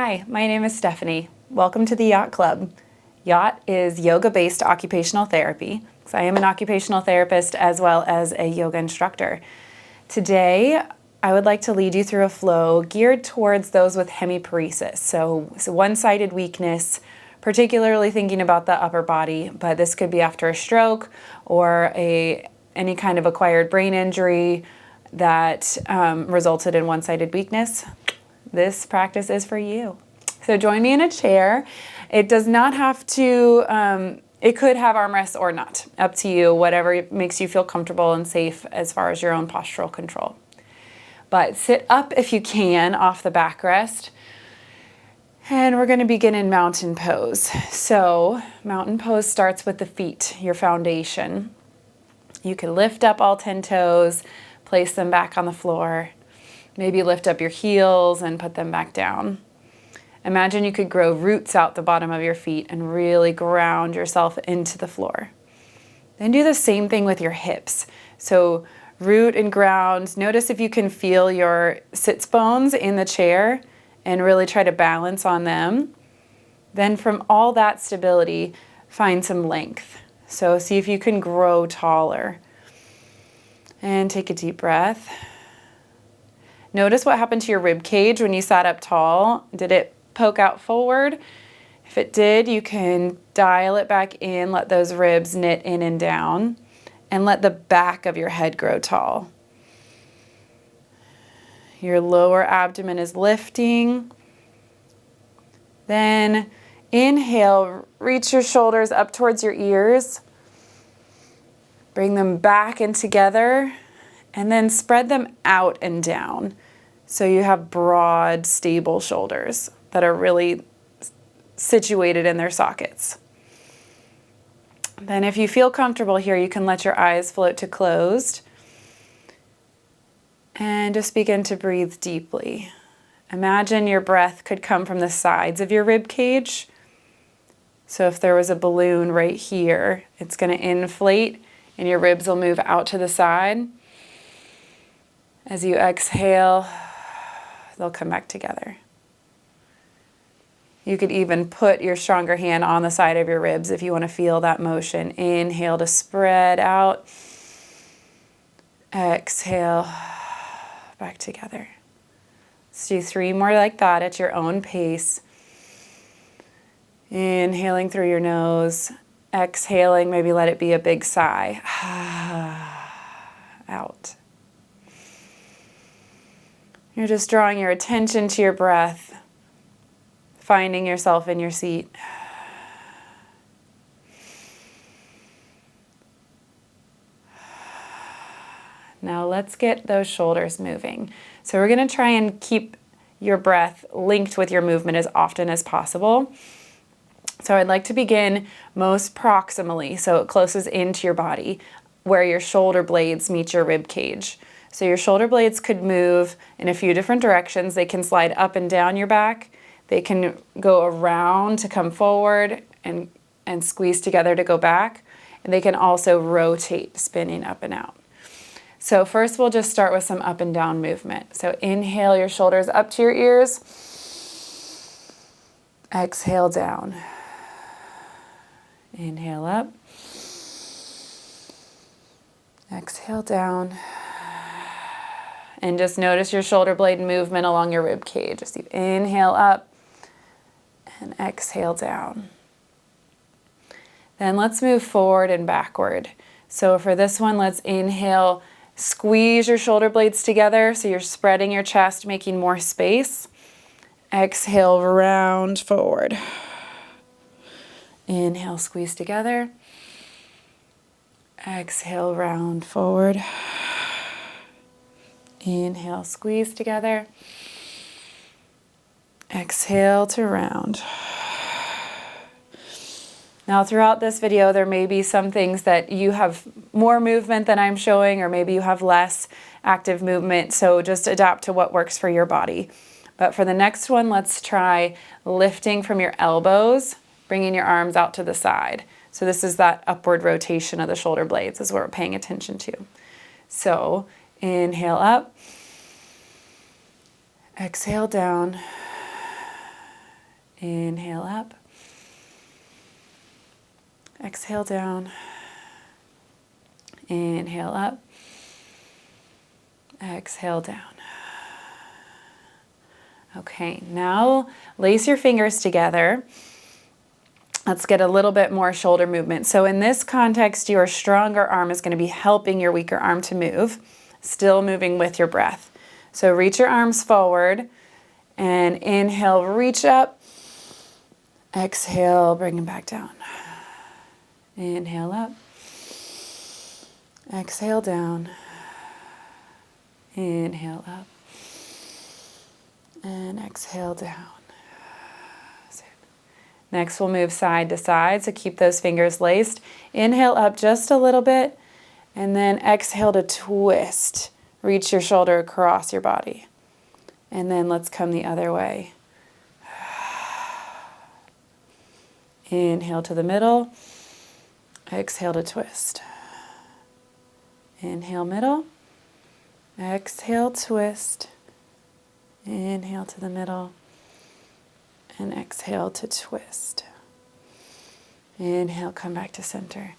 Hi, my name is Stephanie. Welcome to the Yacht Club. Yacht is yoga-based occupational therapy. So I am an occupational therapist as well as a yoga instructor. Today, I would like to lead you through a flow geared towards those with hemiparesis. So one-sided weakness, particularly thinking about the upper body, but this could be after a stroke or any kind of acquired brain injury that resulted in one-sided weakness. This practice is for you. So join me in a chair. It does not have to, it could have armrests or not. Up to you, whatever makes you feel comfortable and safe as far as your own postural control. But sit up if you can off the backrest. And we're going to begin in mountain pose. So mountain pose starts with the feet, your foundation. You can lift up all 10 toes, place them back on the floor. Maybe lift up your heels and put them back down. Imagine you could grow roots out the bottom of your feet and really ground yourself into the floor. Then do the same thing with your hips. So root and ground. Notice if you can feel your sits bones in the chair and really try to balance on them. Then from all that stability, find some length. So see if you can grow taller. And take a deep breath. Notice what happened to your rib cage when you sat up tall. Did it poke out forward? If it did, you can dial it back in, let those ribs knit in and down, and let the back of your head grow tall. Your lower abdomen is lifting. Then inhale, reach your shoulders up towards your ears. Bring them back in together, and then spread them out and down. So you have broad, stable shoulders that are really situated in their sockets. Then if you feel comfortable here, you can let your eyes float to closed. And just begin to breathe deeply. Imagine your breath could come from the sides of your rib cage. So if there was a balloon right here, it's going to inflate and your ribs will move out to the side. As you exhale, they'll come back together. You could even put your stronger hand on the side of your ribs if you want to feel that motion. Inhale to spread out. Exhale, back together. Let's do 3 more like that at your own pace. Inhaling through your nose. Exhaling, maybe let it be a big sigh. Out. You're just drawing your attention to your breath, finding yourself in your seat. Now let's get those shoulders moving. So we're going to try and keep your breath linked with your movement as often as possible. So I'd like to begin most proximally, so it closes into your body, where your shoulder blades meet your rib cage. So your shoulder blades could move in a few different directions. They can slide up and down your back. They can go around to come forward and squeeze together to go back. And they can also rotate, spinning up and out. So first we'll just start with some up and down movement. So inhale your shoulders up to your ears. Exhale down. Inhale up. Exhale down. And just notice your shoulder blade movement along your rib cage. Just inhale up and exhale down. Then let's move forward and backward. So for this one, let's inhale, squeeze your shoulder blades together so you're spreading your chest, making more space. Exhale, round forward. Inhale, squeeze together. Exhale, round forward. Inhale, squeeze together. Exhale to round. Now throughout this video, there may be some things that you have more movement than I'm showing, or maybe you have less active movement, so just adapt to what works for your body. But for the next one, let's try lifting from your elbows, bringing your arms out to the side. So this is that upward rotation of the shoulder blades is what we're paying attention to. So inhale up, exhale down, Inhale up. Exhale down. Inhale up. Exhale down. Okay, now lace your fingers together. Let's get a little bit more shoulder movement. So in this context, your stronger arm is going to be helping your weaker arm to move, still moving with your breath. So reach your arms forward and inhale, reach up. Exhale, bring them back down. Inhale up. Exhale down. Inhale up. And exhale down. Next, we'll move side to side, so keep those fingers laced. Inhale up just a little bit, and then exhale to twist. Reach your shoulder across your body. And then let's come the other way. Inhale to the middle. Exhale to twist. Inhale middle. Exhale twist. Inhale to the middle. And exhale to twist. Inhale, come back to center.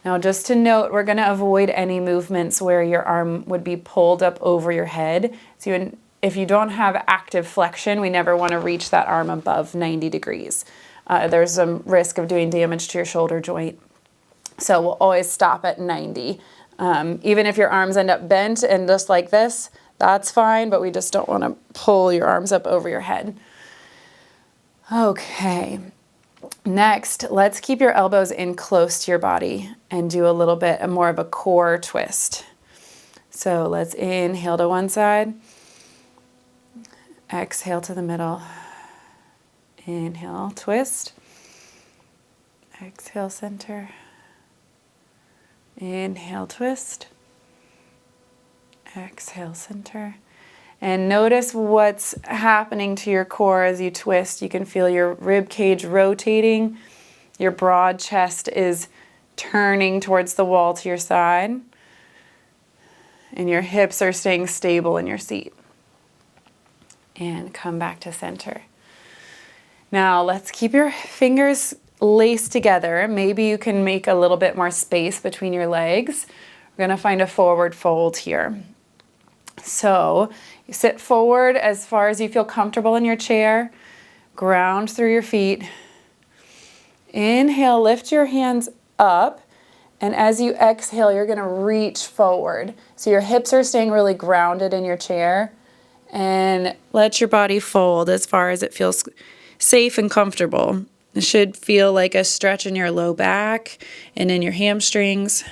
Now just to note, we're going to avoid any movements where your arm would be pulled up over your head. So if you don't have active flexion, we never want to reach that arm above 90 degrees. There's some risk of doing damage to your shoulder joint. So we'll always stop at 90. Even if your arms end up bent and just like this, that's fine, but we just don't want to pull your arms up over your head. Okay, next, let's keep your elbows in close to your body and do a little bit more of a core twist. So let's inhale to one side, exhale to the middle, inhale, twist, exhale, center, inhale, twist, exhale, center. And notice what's happening to your core as you twist. You can feel your rib cage rotating. Your broad chest is turning towards the wall to your side. And your hips are staying stable in your seat. And come back to center. Now let's keep your fingers laced together. Maybe you can make a little bit more space between your legs. We're going to find a forward fold here. So you sit forward as far as you feel comfortable in your chair. Ground through your feet. Inhale, lift your hands up. And as you exhale, you're going to reach forward. So your hips are staying really grounded in your chair. And let your body fold as far as it feels safe and comfortable. It should feel like a stretch in your low back and in your hamstrings.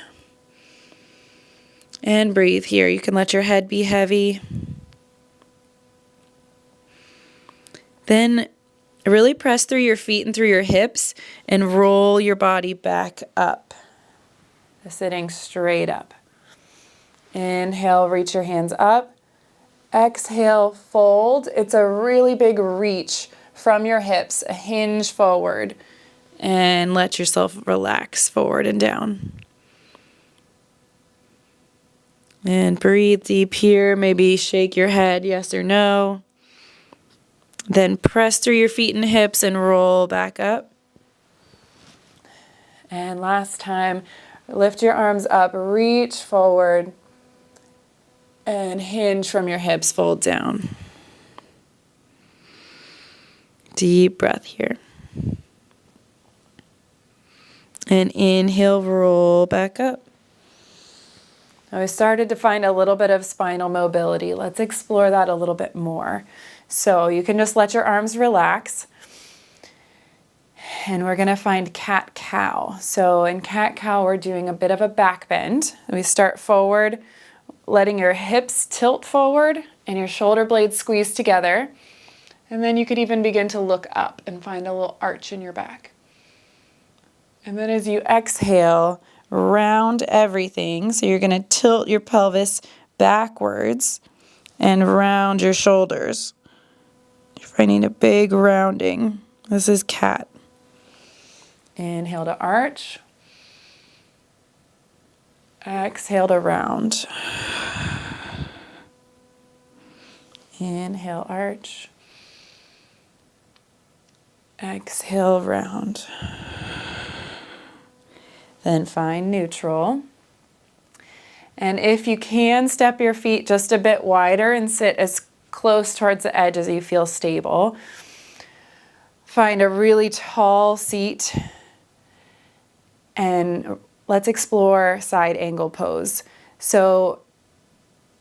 And breathe here. You can let your head be heavy. Then really press through your feet and through your hips and roll your body back up. Sitting straight up. Inhale, reach your hands up. Exhale, fold. It's a really big reach from your hips, a hinge forward. And let yourself relax forward and down. And breathe deep here. Maybe shake your head, yes or no. Then press through your feet and hips and roll back up. And last time, lift your arms up, reach forward, and hinge from your hips, fold down. Deep breath here. And inhale, roll back up. Now we started to find a little bit of spinal mobility. Let's explore that a little bit more. So you can just let your arms relax. And we're going to find cat-cow. So in cat-cow, we're doing a bit of a back bend. We start forward, letting your hips tilt forward and your shoulder blades squeeze together. And then you could even begin to look up and find a little arch in your back. And then as you exhale, round everything. So you're going to tilt your pelvis backwards and round your shoulders. You're finding a big rounding. This is cat. Inhale to arch. Exhale to round. Inhale, arch. Exhale, round. Then find neutral. And if you can, step your feet just a bit wider and sit as close towards the edge as you feel stable. Find a really tall seat and let's explore side angle pose. So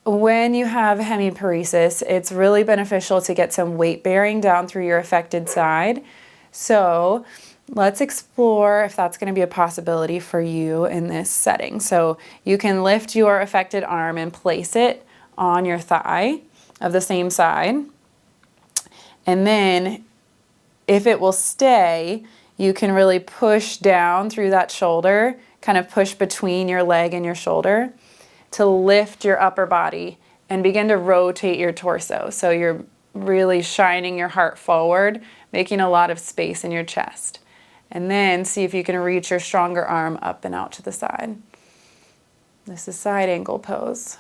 when you have hemiparesis, it's really beneficial to get some weight bearing down through your affected side. So let's explore if that's going to be a possibility for you in this setting. So you can lift your affected arm and place it on your thigh of the same side. And then if it will stay, you can really push down through that shoulder, kind of push between your leg and your shoulder to lift your upper body and begin to rotate your torso. So you're really shining your heart forward, making a lot of space in your chest. And then see if you can reach your stronger arm up and out to the side. This is side angle pose.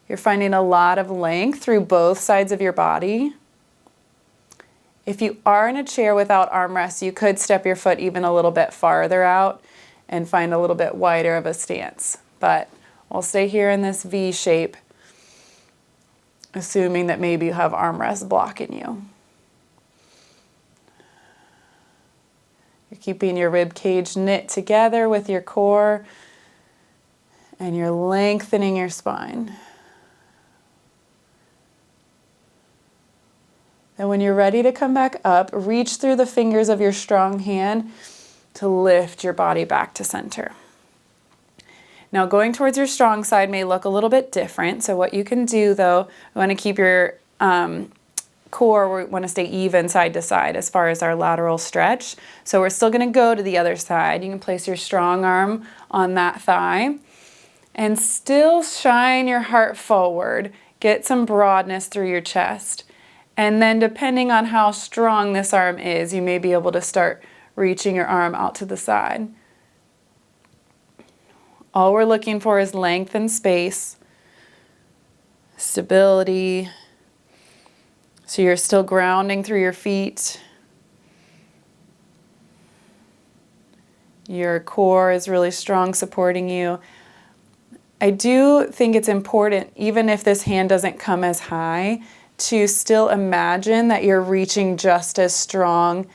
You're finding a lot of length through both sides of your body. If you are in a chair without armrests, you could step your foot even a little bit farther out and find a little bit wider of a stance. But we'll stay here in this V shape, assuming that maybe you have armrests blocking you. You're keeping your rib cage knit together with your core, and you're lengthening your spine. And when you're ready to come back up, reach through the fingers of your strong hand to lift your body back to center. Now going towards your strong side may look a little bit different. So what you can do though, you want to keep your core, we want to stay even side to side as far as our lateral stretch. So we're still going to go to the other side. You can place your strong arm on that thigh and still shine your heart forward. Get some broadness through your chest. And then depending on how strong this arm is, you may be able to start reaching your arm out to the side. All we're looking for is length and space, stability. So you're still grounding through your feet. Your core is really strong, supporting you. I do think it's important, even if this hand doesn't come as high, to still imagine that you're reaching just as strong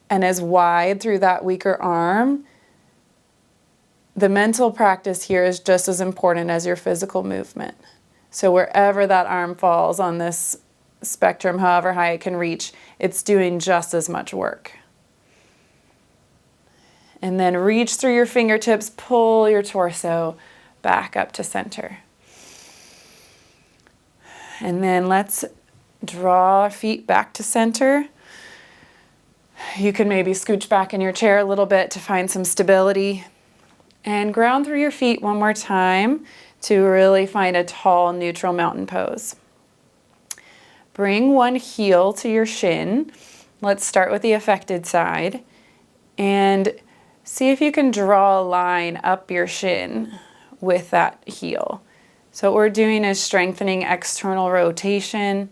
and as wide through that weaker arm. The mental practice here is just as important as your physical movement. So wherever that arm falls on this spectrum, however high it can reach, it's doing just as much work. And then reach through your fingertips, pull your torso back up to center. And then let's draw feet back to center. You can maybe scooch back in your chair a little bit to find some stability. And ground through your feet one more time to really find a tall, neutral mountain pose. Bring one heel to your shin. Let's start with the affected side. And see if you can draw a line up your shin with that heel. So what we're doing is strengthening external rotation,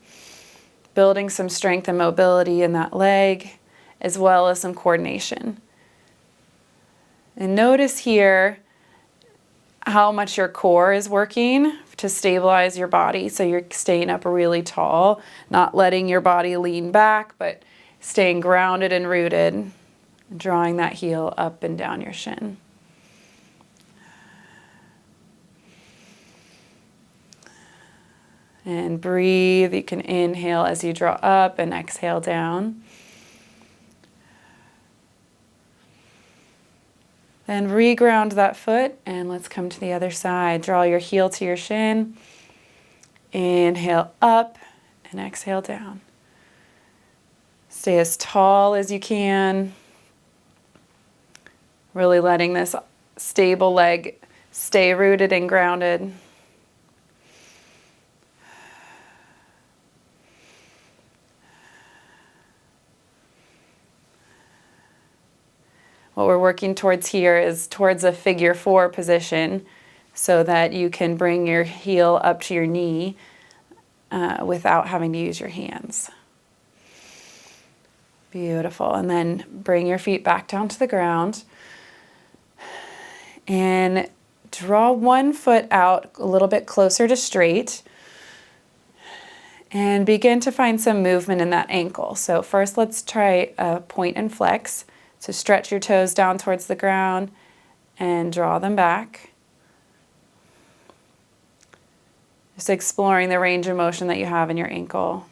building some strength and mobility in that leg, as well as some coordination. And notice here how much your core is working to stabilize your body. So you're staying up really tall, not letting your body lean back, but staying grounded and rooted, drawing that heel up and down your shin. And breathe. You can inhale as you draw up and exhale down. Then reground that foot and let's come to the other side. Draw your heel to your shin. Inhale up and exhale down. Stay as tall as you can. Really letting this stable leg stay rooted and grounded. What we're working towards here is towards a figure 4 position so that you can bring your heel up to your knee without having to use your hands. Beautiful. And then bring your feet back down to the ground and draw one foot out a little bit closer to straight and begin to find some movement in that ankle. So first let's try a point and flex. So stretch your toes down towards the ground and draw them back. Just exploring the range of motion that you have in your ankle.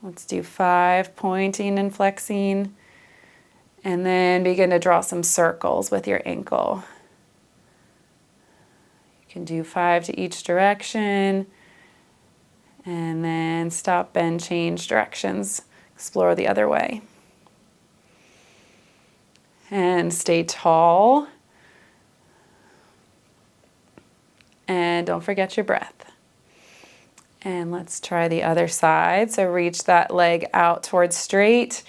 Let's do 5, pointing and flexing, and then begin to draw some circles with your ankle. You can do 5 to each direction, and then stop, bend, change directions, explore the other way. And stay tall, and don't forget your breath. And let's try the other side. So reach that leg out towards straight.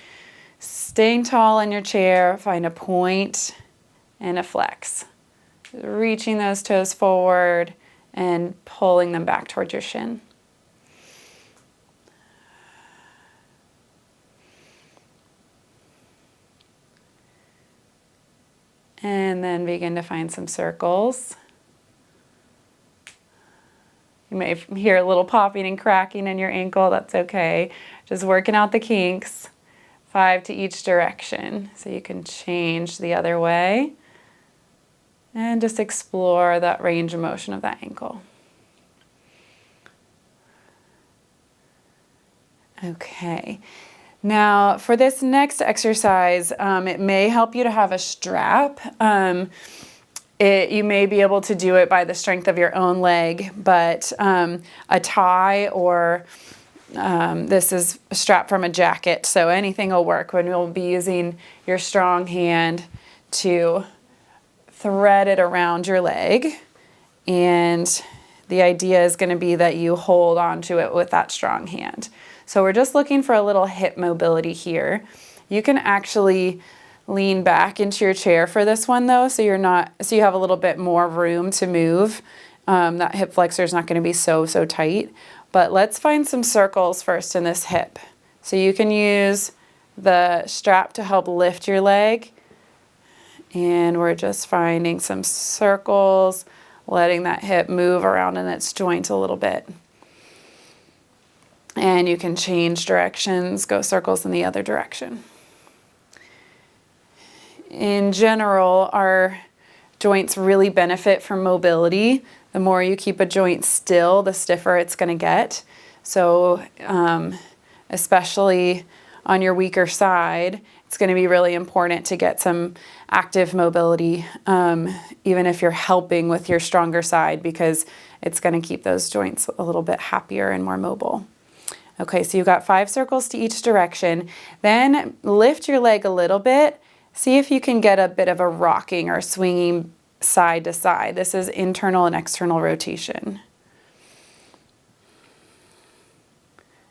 Staying tall in your chair, find a point and a flex. Reaching those toes forward and pulling them back towards your shin. And then begin to find some circles. You may hear a little popping and cracking in your ankle. That's okay. Just working out the kinks. 5 to each direction. So you can change the other way. And just explore that range of motion of that ankle. Okay. Now, for this next exercise, it may help you to have a strap. You may be able to do it by the strength of your own leg, but a tie or this is a strap from a jacket, so anything will work when you'll be using your strong hand to thread it around your leg. And the idea is going to be that you hold onto it with that strong hand. So we're just looking for a little hip mobility here. You can actually lean back into your chair for this one though, so you have a little bit more room to move. That hip flexor is not going to be so tight. But let's find some circles first in this hip. So you can use the strap to help lift your leg. And we're just finding some circles, letting that hip move around in its joint a little bit. And you can change directions, go circles in the other direction. In general, our joints really benefit from mobility. The more you keep a joint still, the stiffer it's going to get. So especially on your weaker side, it's going to be really important to get some active mobility, even if you're helping with your stronger side, because it's going to keep those joints a little bit happier and more mobile. Okay, so you've got 5 circles to each direction. Then lift your leg a little bit. See if you can get a bit of a rocking or swinging side to side. This is internal and external rotation.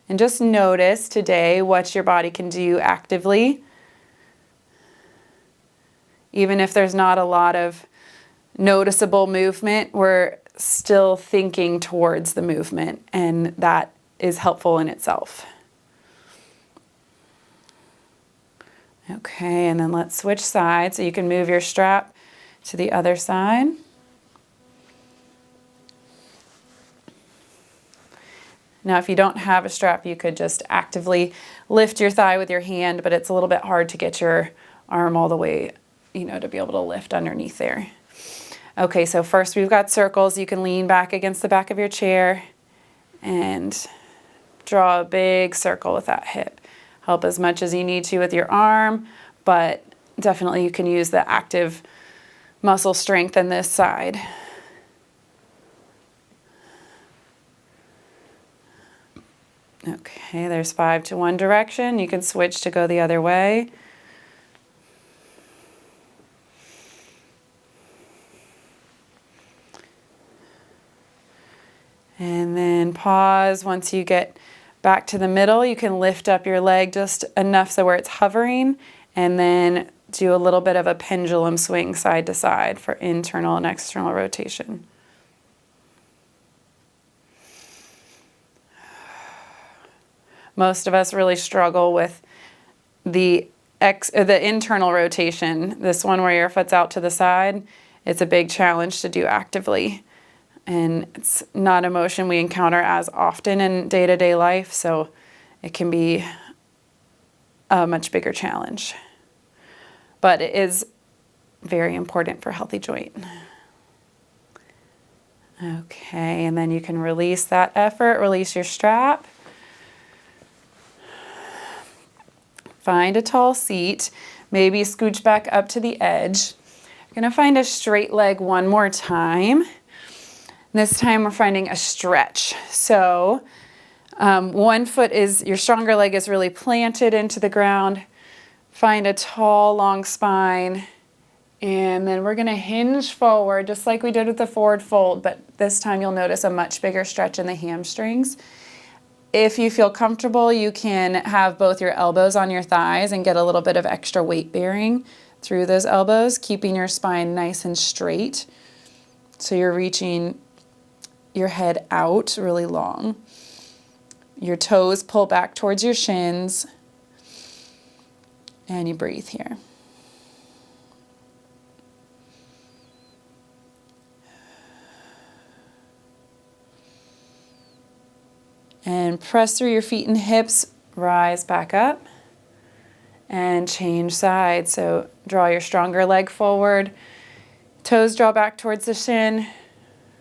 And just notice today what your body can do actively. Even if there's not a lot of noticeable movement, we're still thinking towards the movement, and that is helpful in itself. Okay, and then let's switch sides so you can move your strap to the other side. Now, if you don't have a strap, you could just actively lift your thigh with your hand, but it's a little bit hard to get your arm all the way, to be able to lift underneath there. Okay, so first we've got circles. You can lean back against the back of your chair and draw a big circle with that hip. Help as much as you need to with your arm, but definitely you can use the active muscle strength in this side. Okay, there's 5 to one direction. You can switch to go the other way. And then pause. Once you get back to the middle, you can lift up your leg just enough so where it's hovering, and then do a little bit of a pendulum swing side to side for internal and external rotation. Most of us really struggle with the internal rotation. This one where your foot's out to the side, it's a big challenge to do actively. And it's not a motion we encounter as often in day-to-day life, so it can be a much bigger challenge. But it is very important for a healthy joint. Okay, and then you can release that effort, release your strap. Find a tall seat, maybe scooch back up to the edge. You're gonna find a straight leg one more time. This time we're finding a stretch. So one foot is, your stronger leg is really planted into the ground. Find a tall, long spine. And then we're gonna hinge forward, just like we did with the forward fold, but this time you'll notice a much bigger stretch in the hamstrings. If you feel comfortable, you can have both your elbows on your thighs and get a little bit of extra weight bearing through those elbows, keeping your spine nice and straight. So you're reaching your head out really long. Your toes pull back towards your shins, and you breathe here. And press through your feet and hips, rise back up, and change sides. So draw your stronger leg forward, toes draw back towards the shin,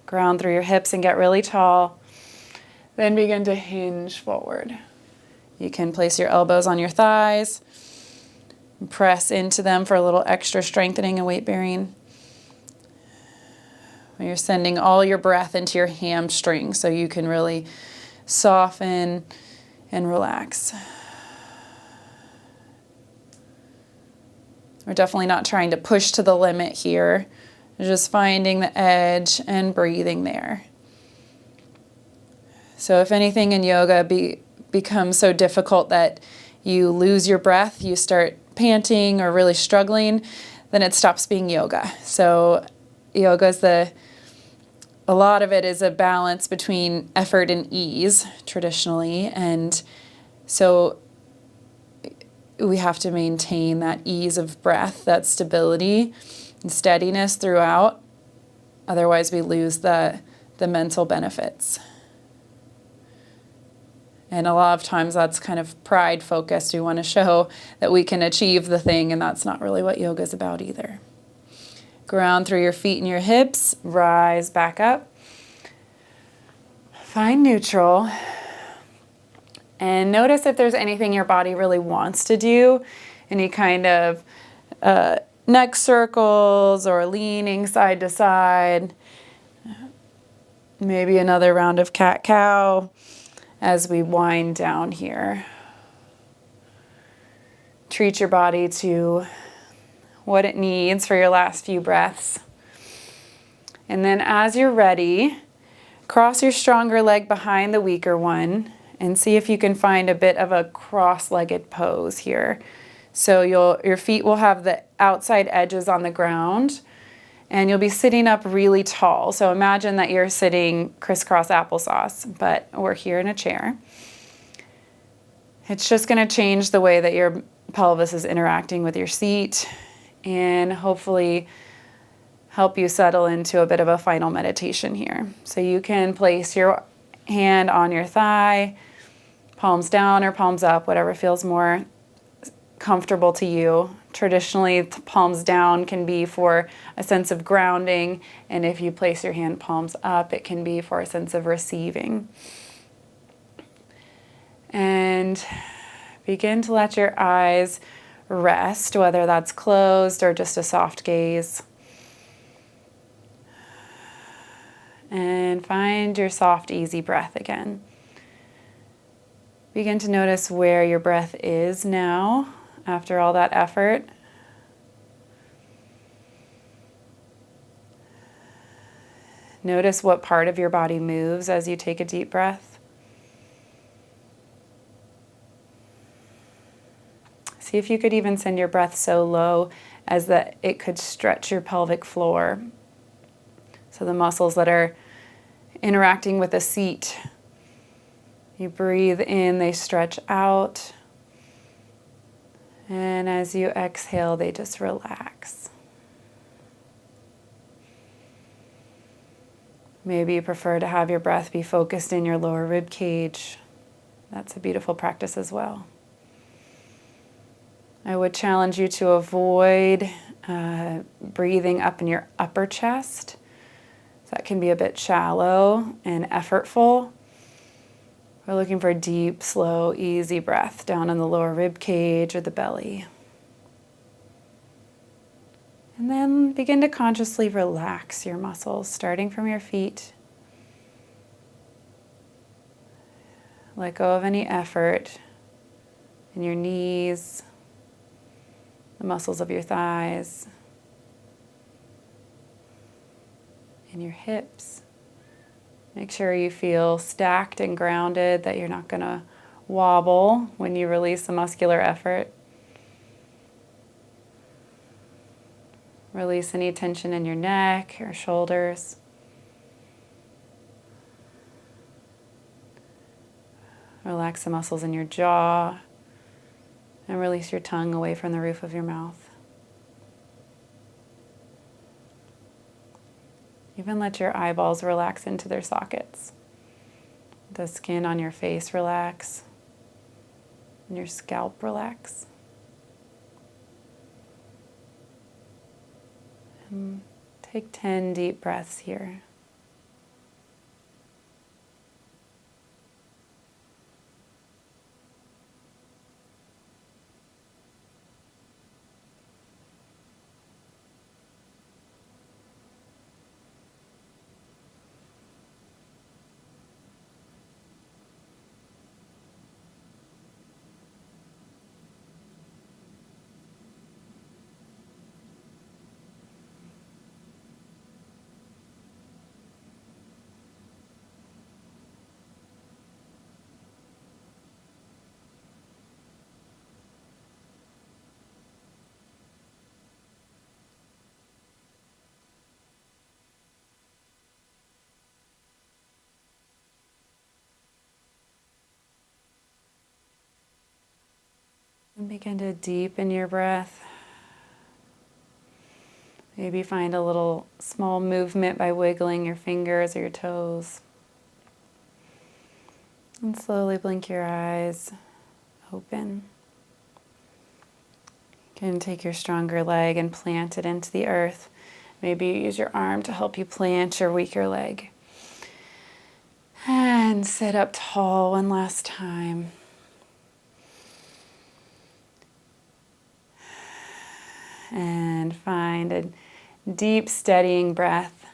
ground through your hips and get really tall. Then begin to hinge forward. You can place your elbows on your thighs, and press into them for a little extra strengthening and weight bearing. You're sending all your breath into your hamstrings so you can really soften and relax. We're definitely not trying to push to the limit here. We're just finding the edge and breathing there. So if anything in yoga becomes so difficult that you lose your breath, you start panting or really struggling, then it stops being yoga. So yoga is a lot of it is a balance between effort and ease traditionally, and so we have to maintain that ease of breath, that stability and steadiness throughout. Otherwise we lose the mental benefits. And a lot of times that's kind of pride focused. We want to show that we can achieve the thing, and that's not really what yoga is about either. Ground through your feet and your hips, rise back up. Find neutral. And notice if there's anything your body really wants to do, any kind of neck circles or leaning side to side. Maybe another round of cat-cow as we wind down here. Treat your body to what it needs for your last few breaths. And then as you're ready, cross your stronger leg behind the weaker one and see if you can find a bit of a cross-legged pose here. So your feet will have the outside edges on the ground, and you'll be sitting up really tall. So imagine that you're sitting crisscross applesauce, but we're here in a chair. It's just going to change the way that your pelvis is interacting with your seat and hopefully help you settle into a bit of a final meditation here. So you can place your hand on your thigh, palms down or palms up, whatever feels more comfortable to you. Traditionally, palms down can be for a sense of grounding, and if you place your hand palms up, it can be for a sense of receiving. And begin to let your eyes rest, whether that's closed or just a soft gaze. And find your soft, easy breath again. Begin to notice where your breath is now after all that effort. Notice what part of your body moves as you take a deep breath. See if you could even send your breath so low as that it could stretch your pelvic floor. So the muscles that are interacting with the seat, You breathe in, they stretch out. And as you exhale, they just relax. Maybe you prefer to have your breath be focused in your lower rib cage. That's a beautiful practice as well. I would challenge you to avoid breathing up in your upper chest. That can be a bit shallow and effortful. We're looking for a deep, slow, easy breath down in the lower rib cage or the belly. And then begin to consciously relax your muscles, starting from your feet. Let go of any effort in your knees, the muscles of your thighs, in your hips. Make sure you feel stacked and grounded, that you're not going to wobble when you release the muscular effort. Release any tension in your neck or shoulders. Relax the muscles in your jaw and release your tongue away from the roof of your mouth. Even let your eyeballs relax into their sockets. The skin on your face relax, and your scalp relax. And take 10 deep breaths here. And begin to deepen your breath. Maybe find a little small movement by wiggling your fingers or your toes. And slowly blink your eyes open. You can take your stronger leg and plant it into the earth. Maybe you use your arm to help you plant your weaker leg. And sit up tall one last time. And find a deep, steadying breath.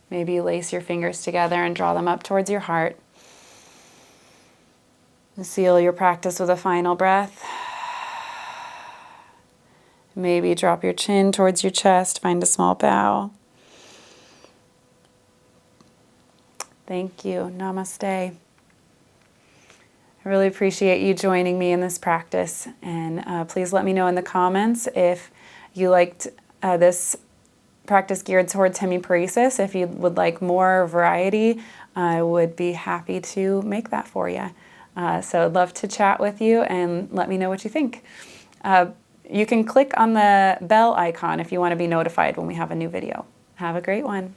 Maybe lace your fingers together and draw them up towards your heart. And seal your practice with a final breath. Maybe drop your chin towards your chest, find a small bow. Thank you. Namaste. I really appreciate you joining me in this practice. And please let me know in the comments if you liked this practice geared towards hemiparesis. If you would like more variety, I would be happy to make that for you. So I'd love to chat with you and let me know what you think. You can click on the bell icon if you want to be notified when we have a new video. Have a great one.